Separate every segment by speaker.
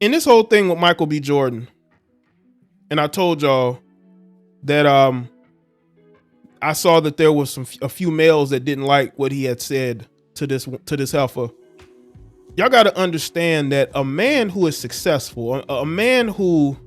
Speaker 1: in this whole thing with Michael B. Jordan, and I told y'all that I saw that there was a few males that didn't like what he had said to this heifer. Y'all got to understand that a man who is successful, a man who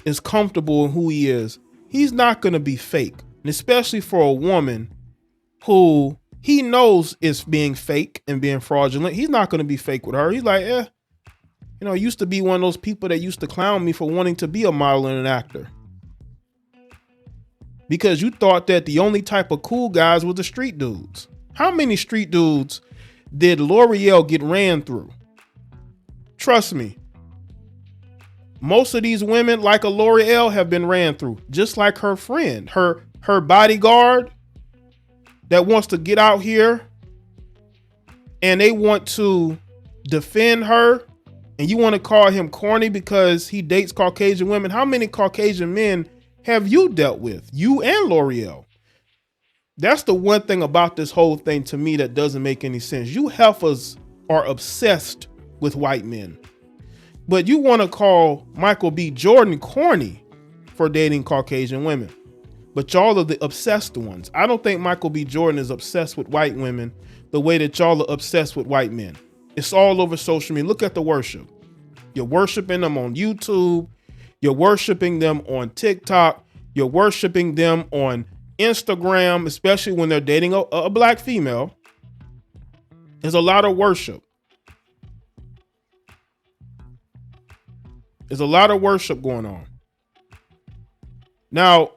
Speaker 1: is comfortable in who he is, he's not going to be fake. And especially for a woman who he knows is being fake and being fraudulent, he's not going to be fake with her. He's like, I used to be one of those people that used to clown me for wanting to be a model and an actor. Because you thought that the only type of cool guys were the street dudes. How many street dudes did L'Oreal get ran through? Trust me. Most of these women, like a L'Oreal, have been ran through. Just like her friend, her bodyguard that wants to get out here and they want to defend her, and you want to call him corny because he dates Caucasian women. How many Caucasian men have you dealt with? You and L'Oreal. That's the one thing about this whole thing to me that doesn't make any sense. You heifers are obsessed with white men, but you want to call Michael B. Jordan corny for dating Caucasian women. But y'all are the obsessed ones. I don't think Michael B. Jordan is obsessed with white women the way that y'all are obsessed with white men. It's all over social media. Look at the worship. You're worshiping them on YouTube. You're worshiping them on TikTok. You're worshiping them on Instagram, especially when they're dating a black female. There's a lot of worship. There's a lot of worship going on. Now,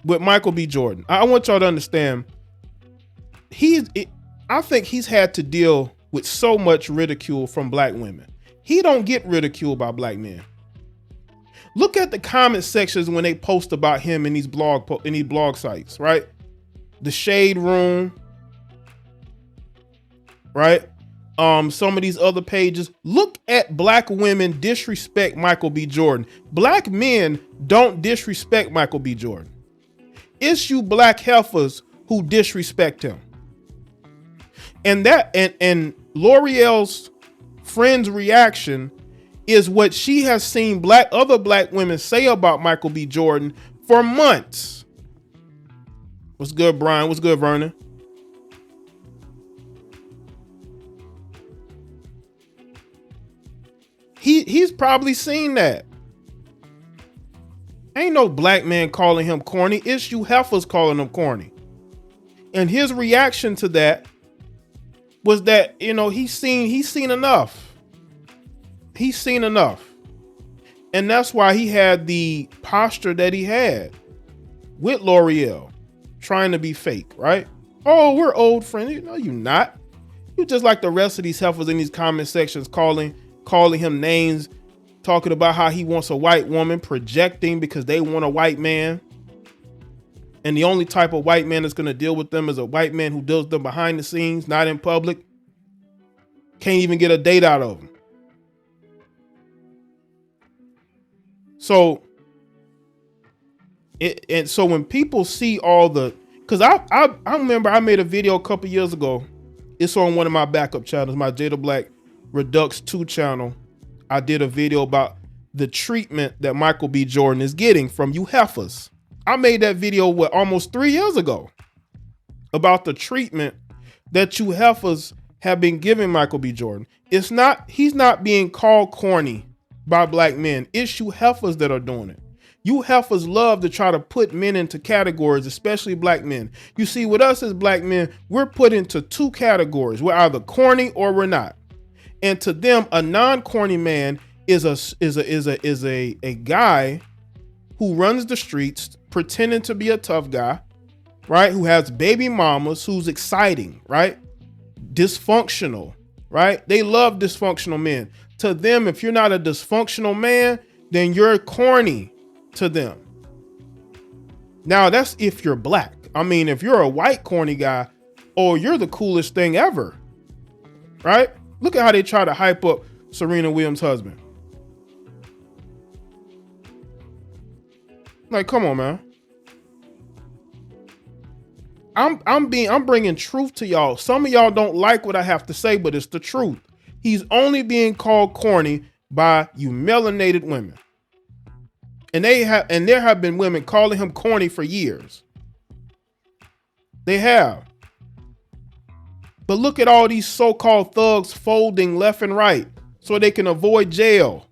Speaker 1: with Michael B. Jordan, I want y'all to understand, I think he's had to deal with so much ridicule from black women. He don't get ridiculed by black men. Look at the comment sections when they post about him in these blog sites, right? The Shade Room, right? Some of these other pages. Look at black women disrespect Michael B. Jordan. Black men don't disrespect Michael B. Jordan. It's you black heifers who disrespect him. And L'Oreal's friend's reaction is what she has seen other black women say about Michael B. Jordan for months. What's good, Brian? What's good, Vernon? He's probably seen that. Ain't no black man calling him corny. It's you heifers calling him corny. And his reaction to that was that, he's seen enough. He's seen enough. And that's why he had the posture that he had with L'Oreal, trying to be fake, right? Oh, we're old friends. No, you're not. You just like the rest of these heifers in these comment sections calling him names, talking about how he wants a white woman, projecting because they want a white man. And the only type of white man that's going to deal with them is a white man who deals with them behind the scenes, not in public. Can't even get a date out of them. So, so when people see all the, because I remember I made a video a couple years ago. It's on one of my backup channels, my Jada Black Redux 2 channel. I did a video about the treatment that Michael B. Jordan is getting from you heifers. I made that video almost 3 years ago about the treatment that you heifers have been giving Michael B. Jordan. He's not being called corny by black men. It's you heifers that are doing it. You heifers love to try to put men into categories, especially black men. You see, with us as black men, we're put into two categories. We're either corny or we're not. And to them, a non-corny man is a guy who runs the streets pretending to be a tough guy, right? Who has baby mamas, who's exciting, right? Dysfunctional, right? They love dysfunctional men. To them, if you're not a dysfunctional man, then you're corny to them. Now, that's if you're black. I mean, if you're a white corny guy, oh, you're the coolest thing ever, right? Look at how they try to hype up Serena Williams' husband. Like, come on, man. I'm bringing truth to y'all. Some of y'all don't like what I have to say, but it's the truth. He's only being called corny by you melanated women. And there have been women calling him corny for years. They have. But look at all these so-called thugs folding left and right so they can avoid jail.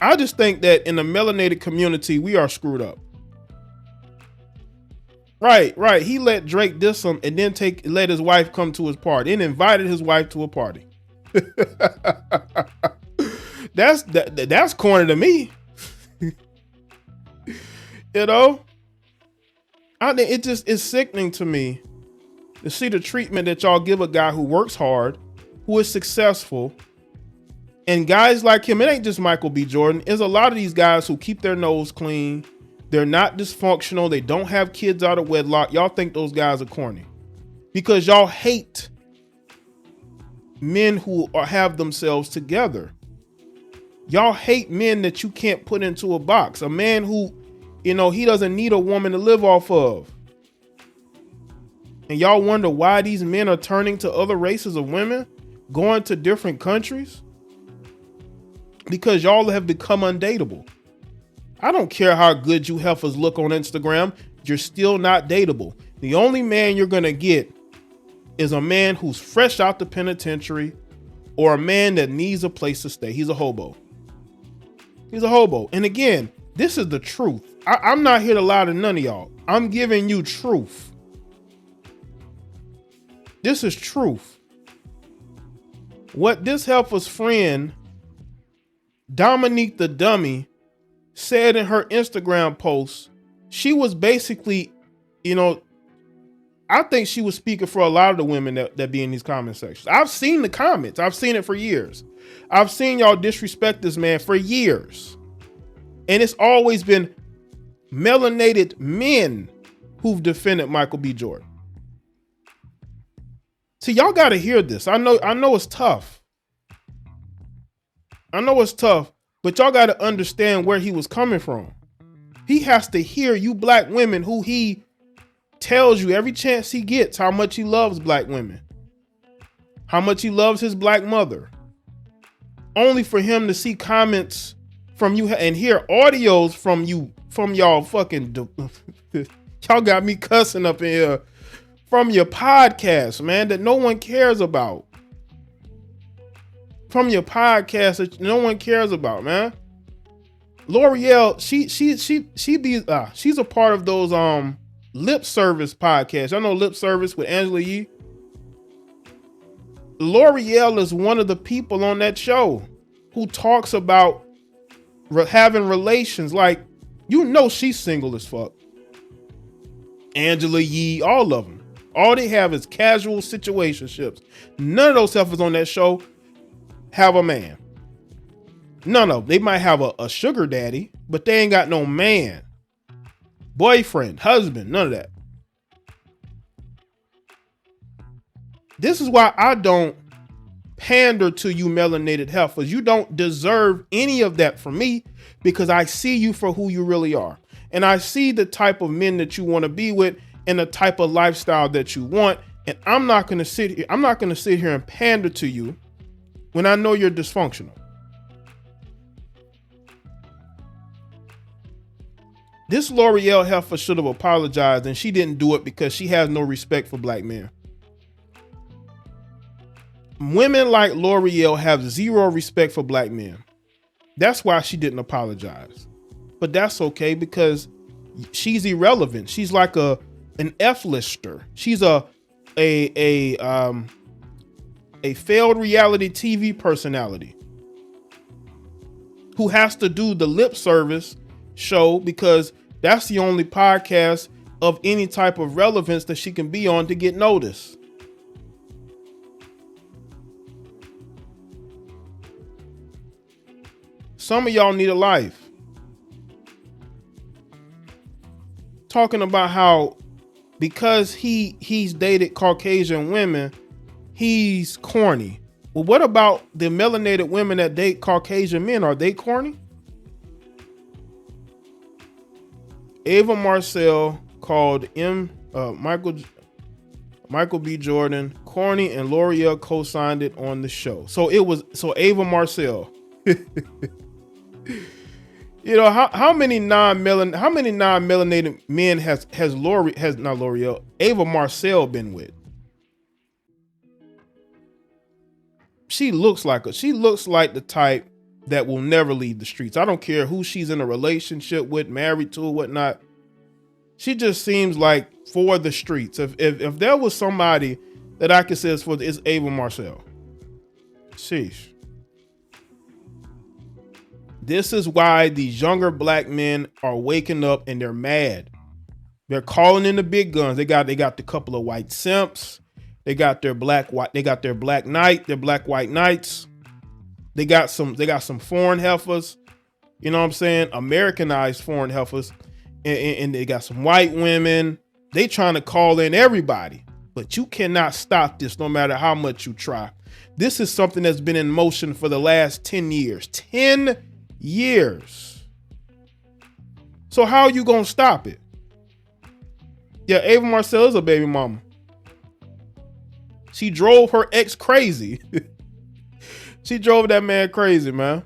Speaker 1: I just think that in the melanated community, we are screwed up. Right. He let Drake diss him and then let his wife come to his party and invited his wife to a party. That's corny to me. You know? I think it's sickening to me to see the treatment that y'all give a guy who works hard, who is successful. And guys like him, it ain't just Michael B. Jordan. There's a lot of these guys who keep their nose clean. They're not dysfunctional. They don't have kids out of wedlock. Y'all think those guys are corny because y'all hate men who have themselves together. Y'all hate men that you can't put into a box. A man who, he doesn't need a woman to live off of. And y'all wonder why these men are turning to other races of women, going to different countries. Because y'all have become undateable. I don't care how good you heifers look on Instagram. You're still not dateable. The only man you're going to get is a man who's fresh out the penitentiary or a man that needs a place to stay. He's a hobo. He's a hobo. And again, this is the truth. I'm not here to lie to none of y'all. I'm giving you truth. This is truth. What this heifer's friend, Dominique the Dummy, said in her Instagram post, she was basically, I think she was speaking for a lot of the women that be in these comment sections. I've seen the comments. I've seen it for years. I've seen y'all disrespect this man for years. And it's always been melanated men who've defended Michael B. Jordan. See, y'all got to hear this. I know it's tough. But y'all got to understand where he was coming from. He has to hear you black women who he tells you every chance he gets how much he loves black women, how much he loves his black mother, only for him to see comments from you and hear audios from y'all fucking, y'all got me cussing up in here, from your podcast, man, that no one cares about. From your podcast that no one cares about, man. L'Oreal, she's a part of those lip service podcasts. I know Lip Service with Angela Yee. L'Oreal is one of the people on that show who talks about having relations. Like, she's single as fuck. Angela Yee, all of them. All they have is casual situationships. None of those heifers on that show have a man. None of them. They might have a sugar daddy, but they ain't got no man, boyfriend, husband, none of that. This is why I don't pander to you melanated heifers. You don't deserve any of that from me because I see you for who you really are. And I see the type of men that you want to be with and the type of lifestyle that you want. And I'm not going to sit here and pander to you when I know you're dysfunctional. This L'Oreal heifer should have apologized, and she didn't do it because she has no respect for black men. Women like L'Oreal have zero respect for black men. That's why she didn't apologize. But that's okay because she's irrelevant. She's like an F-lister. She's a failed reality TV personality who has to do the lip service show because that's the only podcast of any type of relevance that she can be on to get noticed. Some of y'all need a life. Talking about how because he's dated Caucasian women, he's corny. Well, what about the melanated women that date Caucasian men? Are they corny? Ava Marcel called Michael B. Jordan, Corny, and L'Oreal co-signed it on the show. So Ava Marcel. You know, how many non-melanated men has Ava Marcel been with? She looks like the type that will never leave the streets. I don't care who she's in a relationship with, married to, or whatnot. She just seems like for the streets. If there was somebody that I could say is for, it's Ava Marcel. Sheesh. This is why these younger black men are waking up and they're mad. They're calling in the big guns. They got the couple of white simps. They got their black white knights. They got some foreign heifers. You know what I'm saying? Americanized foreign heifers. And they got some white women. They trying to call in everybody. But you cannot stop this no matter how much you try. This is something that's been in motion for the last 10 years. 10 years. So how are you gonna stop it? Yeah, Ava Marcel is a baby mama. She drove her ex crazy. She drove that man crazy, man.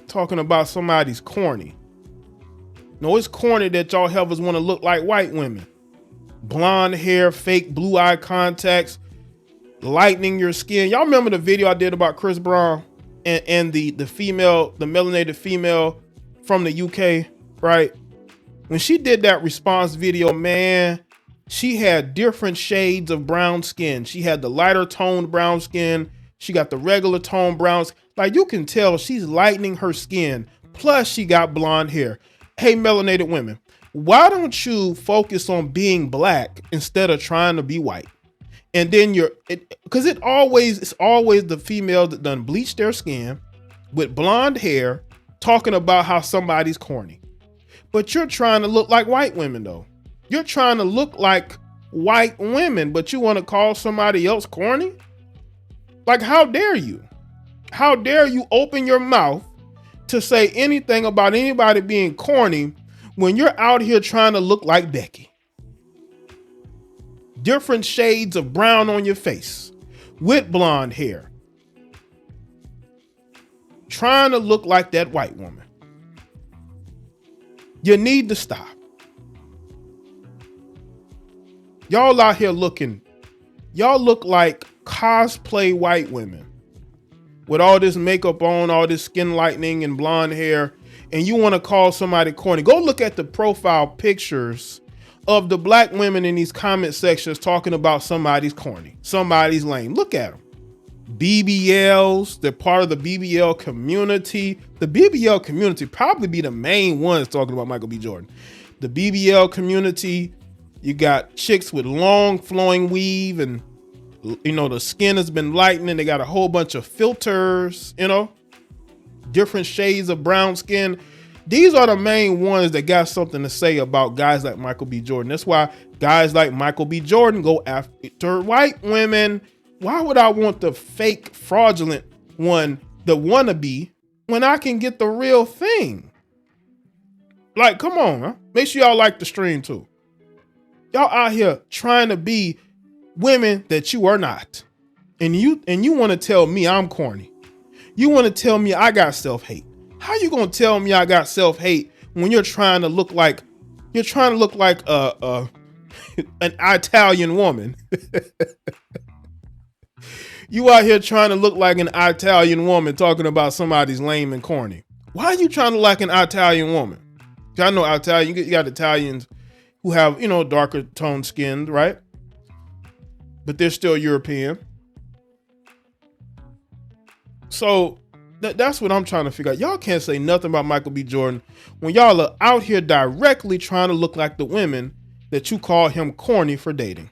Speaker 1: Talking about somebody's corny. No, it's corny that y'all heifers want to look like white women. Blonde hair, fake blue eye contacts, lightening your skin. Y'all remember the video I did about Chris Brown and the melanated female from the UK, right? When she did that response video, man, she had different shades of brown skin. She had the lighter toned brown skin. She got the regular toned browns. Like, you can tell she's lightening her skin. Plus she got blonde hair. Hey, melanated women, why don't you focus on being black instead of trying to be white? And then it's always the female that done bleached their skin with blonde hair talking about how somebody's corny. But you're trying to look like white women though. You're trying to look like white women, but you want to call somebody else corny? Like, how dare you? How dare you open your mouth to say anything about anybody being corny when you're out here trying to look like Becky? Different shades of brown on your face with blonde hair. Trying to look like that white woman. You need to stop. Y'all out here y'all look like cosplay white women with all this makeup on, all this skin lightening and blonde hair, and you want to call somebody corny. Go look at the profile pictures of the black women in these comment sections talking about somebody's corny, somebody's lame. Look at them. BBLs, they're part of the BBL community. The BBL community probably be the main ones talking about Michael B. Jordan. The BBL community, you got chicks with long flowing weave and, you know, the skin has been lightening. They got a whole bunch of filters, you know, different shades of brown skin. These are the main ones that got something to say about guys like Michael B. Jordan. That's why guys like Michael B. Jordan go after white women. Why would I want the fake, fraudulent one, the wannabe, when I can get the real thing? Like, come on, huh? Make sure y'all like the stream too. Y'all out here trying to be women that you are not. And you want to tell me I'm corny. You want to tell me I got self-hate. How you gonna tell me I got self-hate when you're trying to look like an Italian woman? You out here trying to look like an Italian woman talking about somebody's lame and corny. Why are you trying to look like an Italian woman? I know Italian, you got Italians who have, you know, darker toned skin, right? But they're still European. So that's what I'm trying to figure out. Y'all can't say nothing about Michael B. Jordan when y'all are out here directly trying to look like the women that you call him corny for dating.